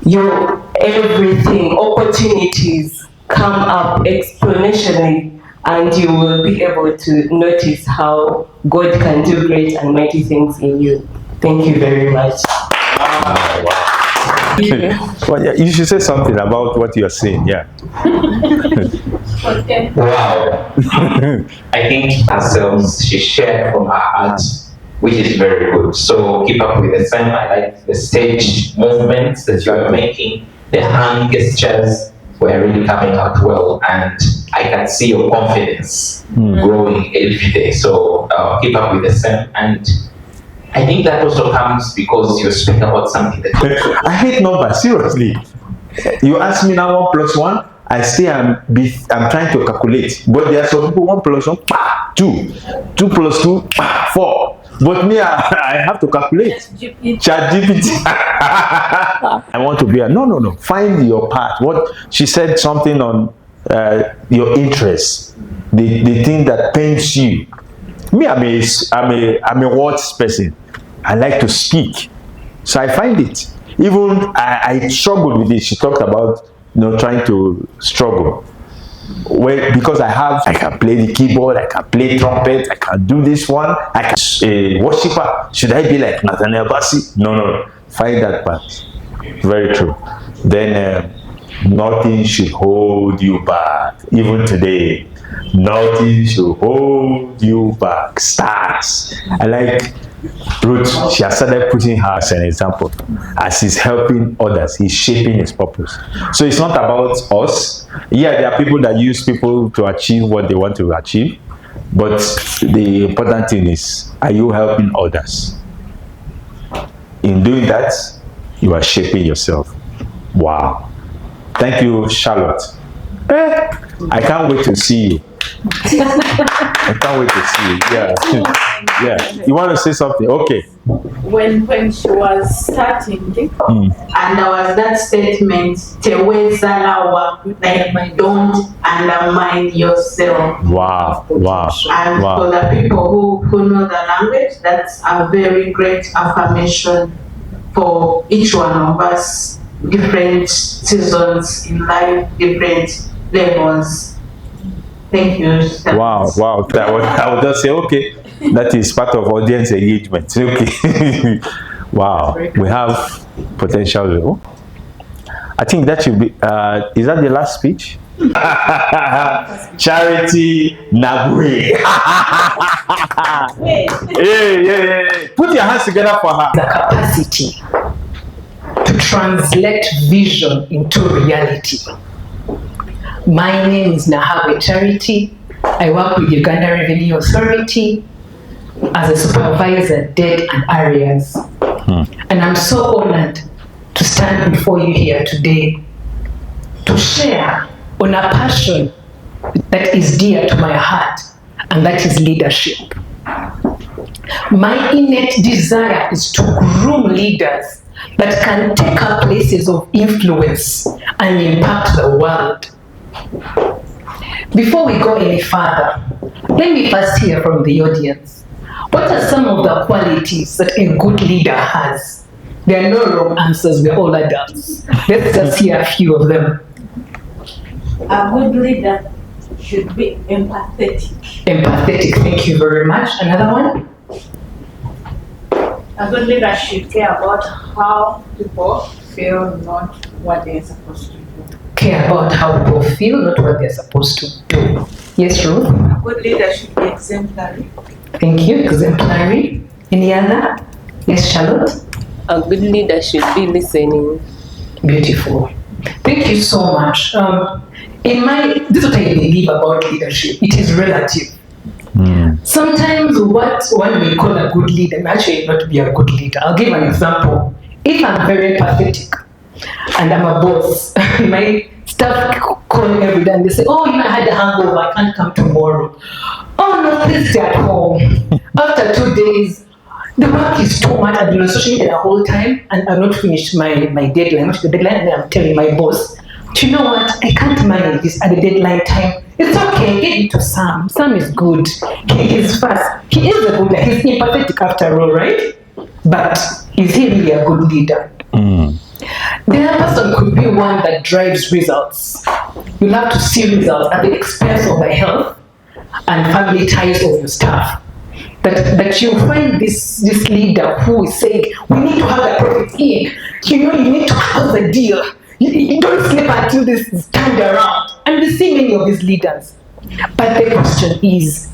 your everything, opportunities come up exponentially, and you will be able to notice how God can do great and mighty things in you. Thank you very much. Well, yeah, you should say something about what you're saying. Yeah. Okay. Wow. I think ourselves, she shared from her heart, which is very good. So keep up with the same. I like the stage movements that you are making. The hand gestures were really coming out well, and I can see your confidence growing every day. So keep up with the same. And I think that also comes because you're speaking about something that I hate numbers, seriously. You ask me now 1 plus 1, I say I'm trying to calculate. But there are some people 1 plus 1, 2. 2 plus 2, 4. But me, I have to calculate. ChatGPT. I want to be a no. Find your path. What she said something on your interests, the thing that pains you. Me, I'm a words person. I like to speak, so I find it. Even I struggled with it. She talked about trying to struggle. Well, because I can play the keyboard, I can play trumpet, I can do this one. I can a worshiper. Should I be like Nathaniel Bassi? No. Find that part. Very true. Then nothing should hold you back. Even today, nothing should hold you back. Stars. I like Ruth. She has started putting her as an example. As he's helping others, he's shaping his purpose. So it's not about us. Yeah, there are people that use people to achieve what they want to achieve. But the important thing is, are you helping others? In doing that, you are shaping yourself. Wow. Thank you, Charlotte. I can't wait to see you. I can't wait to see it. Yeah. Yeah. You want to say something? Okay. When she was starting, And there was that statement, like don't undermine yourself. Wow. Wow. And Wow. for the people who know the language, that's a very great affirmation for each one of us. Different seasons in life, different levels. Thank you. Wow. Wow. I would just say, okay, that is part of audience engagement. Okay. Wow. We have potential. I think that should be, is that the last speech? Charity Nabwe. Yeah. Put your hands together for her. The capacity to translate vision into reality. My name is Nahawe Charity. I work with Uganda Revenue Authority as a supervisor, debt and areas. And I'm so honored to stand before you here today to share on a passion that is dear to my heart, and that is leadership. My innate desire is to groom leaders that can take up places of influence and impact the world. Before we go any further, let me first hear from the audience. What are some of the qualities that a good leader has? There are no wrong answers, we're all adults. Let's just hear a few of them. a good leader should be empathetic. Empathetic, thank you very much. Another one? A good leader should care about how people feel, not what they're supposed to do. Care about how people feel, not what they're supposed to do. Yes, Ruth? A good leader should be exemplary. Thank you. Exemplary. Any other? Yes, Charlotte? A good leader should be listening. Beautiful. Thank you so much. This is what I believe about leadership. It is relative. Sometimes what one may call a good leader may actually not be a good leader. I'll give an example. If I'm very empathetic and I'm a boss, my staff call me every day and they say, oh, I had a hangover, I can't come tomorrow. Oh no, please stay at home. After 2 days, the work is too much. I've been on social media the whole time and I've not finished my deadline. Not the deadline, and then I'm telling my boss, do you know what? I can't manage this at the deadline time. It's okay, get it to Sam. Sam is good. He is fast. He is a good leader. He's empathetic after all, right? But is he really a good leader? The other person could be one that drives results. You'll have to see results at the expense of the health and family ties of your staff. That you find this leader who is saying, we need to have a profit in. You need to close the deal. You don't sleep until this is turned around. And we see many of these leaders. But the question is,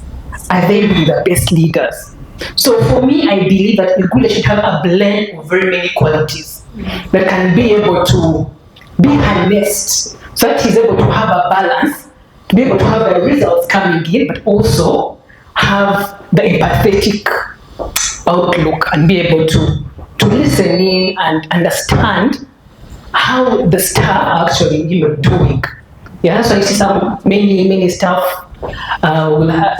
are they really the best leaders? So for me, I believe that a good leader should have a blend of very many qualities that can be able to be harnessed so that he's able to have a balance, to be able to have the results coming in, but also have the empathetic outlook and be able to listen in and understand how the staff are actually doing. Yeah, so I see many staff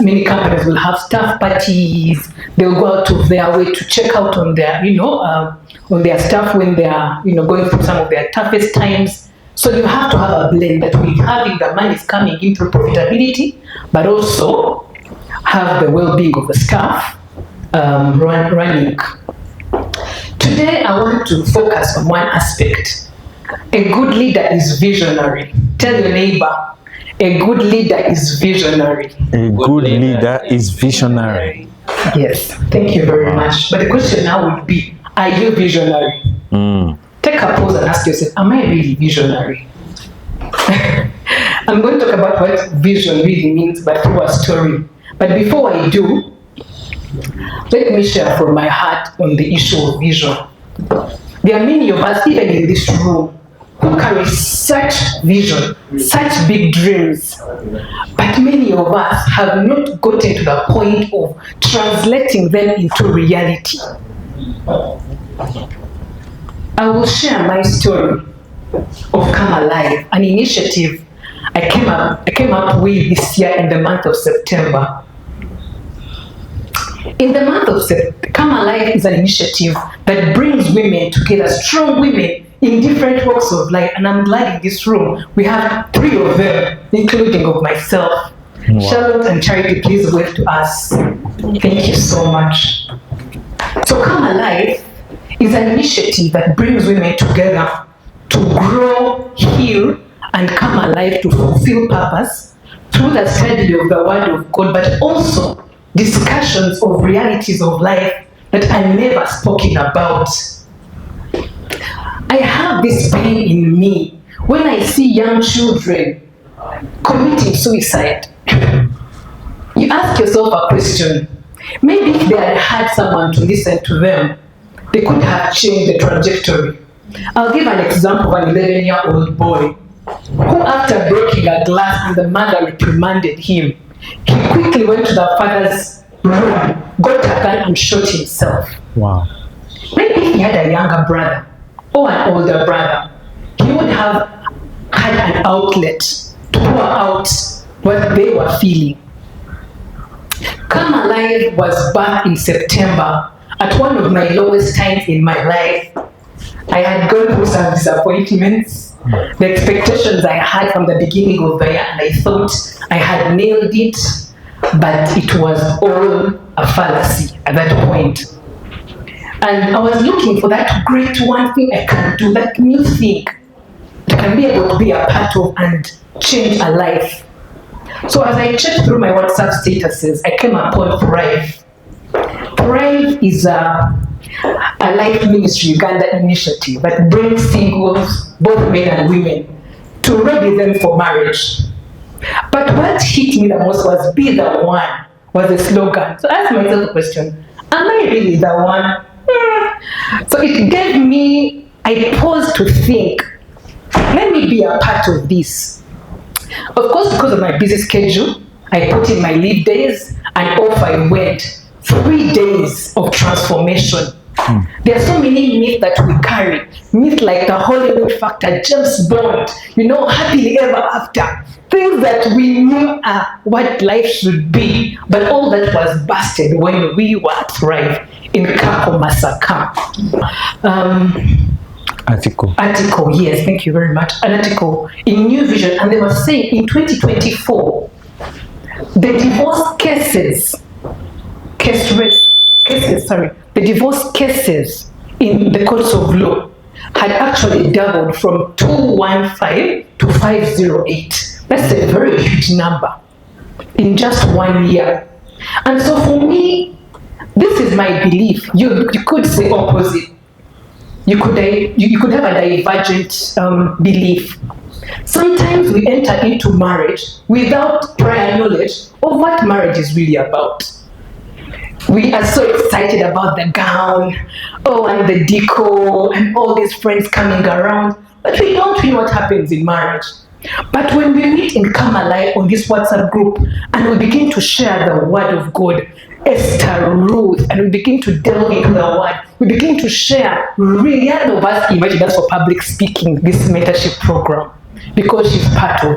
many companies will have staff parties. They'll go out of their way to check out on their on their staff when they are going through some of their toughest times. So you have to have a blend that we having the money is coming in through profitability, but also have the well-being of the staff running. Today I want to focus on one aspect. A good leader is visionary. Tell your neighbor, a good leader is visionary. A good leader is visionary. Yes, thank you very much. But the question now would be, are you visionary? Take a pause and ask yourself, am I really visionary? I'm going to talk about what vision really means, but through a story. But before I do, let me share from my heart on the issue of vision. There are many of us, even in this room, who carry such vision, such big dreams, but many of us have not gotten to the point of translating them into reality. I will share my story of Come Alive, an initiative I came up with this year in the month of September. In the month of September, Come Alive is an initiative that brings women together, strong women in different walks of life. And I'm glad in this room we have 3 of them, including of myself. Wow. Charlotte and Charity, please wave to us. Thank you so much. So Come Alive is an initiative that brings women together to grow, heal, and come alive to fulfill purpose through the study of the Word of God, but also discussions of realities of life that are never spoken about. I have this pain in me when I see young children committing suicide. You ask yourself a question. Maybe if they had had someone to listen to them, they could have changed the trajectory. I'll give an example of an 11-year-old boy who, after breaking a glass and the mother reprimanded him, he quickly went to the father's room, got a gun and shot himself. Wow. Maybe if he had a younger brother or an older brother, he would have had an outlet to pour out what they were feeling. Come Alive was birthed in September at one of my lowest times in my life. I had gone through some disappointments, the expectations I had from the beginning of the year, and I thought I had nailed it, but it was all a fallacy at that point. And I was looking for that great one thing I can do, that new thing that I can be able to be a part of and change a life. So as I checked through my WhatsApp statuses, I came upon Thrive. Thrive is a life ministry Uganda initiative that brings singles, both men and women, to ready them for marriage. But what hit me the most was "Be the One" was the slogan. So I asked myself the question, am I really the one? So it gave me, I paused to think, let me be a part of this. Of course, because of my busy schedule, I put in my leave days, and off I went. 3 days of transformation. There are so many myths that we carry. Myths like the Hollywood factor, James Bond, happily ever after. Things that we knew are what life should be, but all that was busted when we were at Thrive in Kako Masaka. Article, yes, thank you very much. An article in New Vision, and they were saying in 2024, the divorce the divorce cases in the courts of law had actually doubled from 215 to 508. That's a very huge number in just 1 year. And so for me, this is my belief. You could say opposite. You could have a divergent belief. Sometimes we enter into marriage without prior knowledge of what marriage is really about. We are so excited about the gown, and the decor, and all these friends coming around, but we don't know what happens in marriage. But when we meet in Come Alive on this WhatsApp group, and we begin to share the Word of God, Esther, Ruth, and we begin to delve into the Word, we begin to share. Rihanna of us invited us for public speaking, this mentorship program, because she's part of us.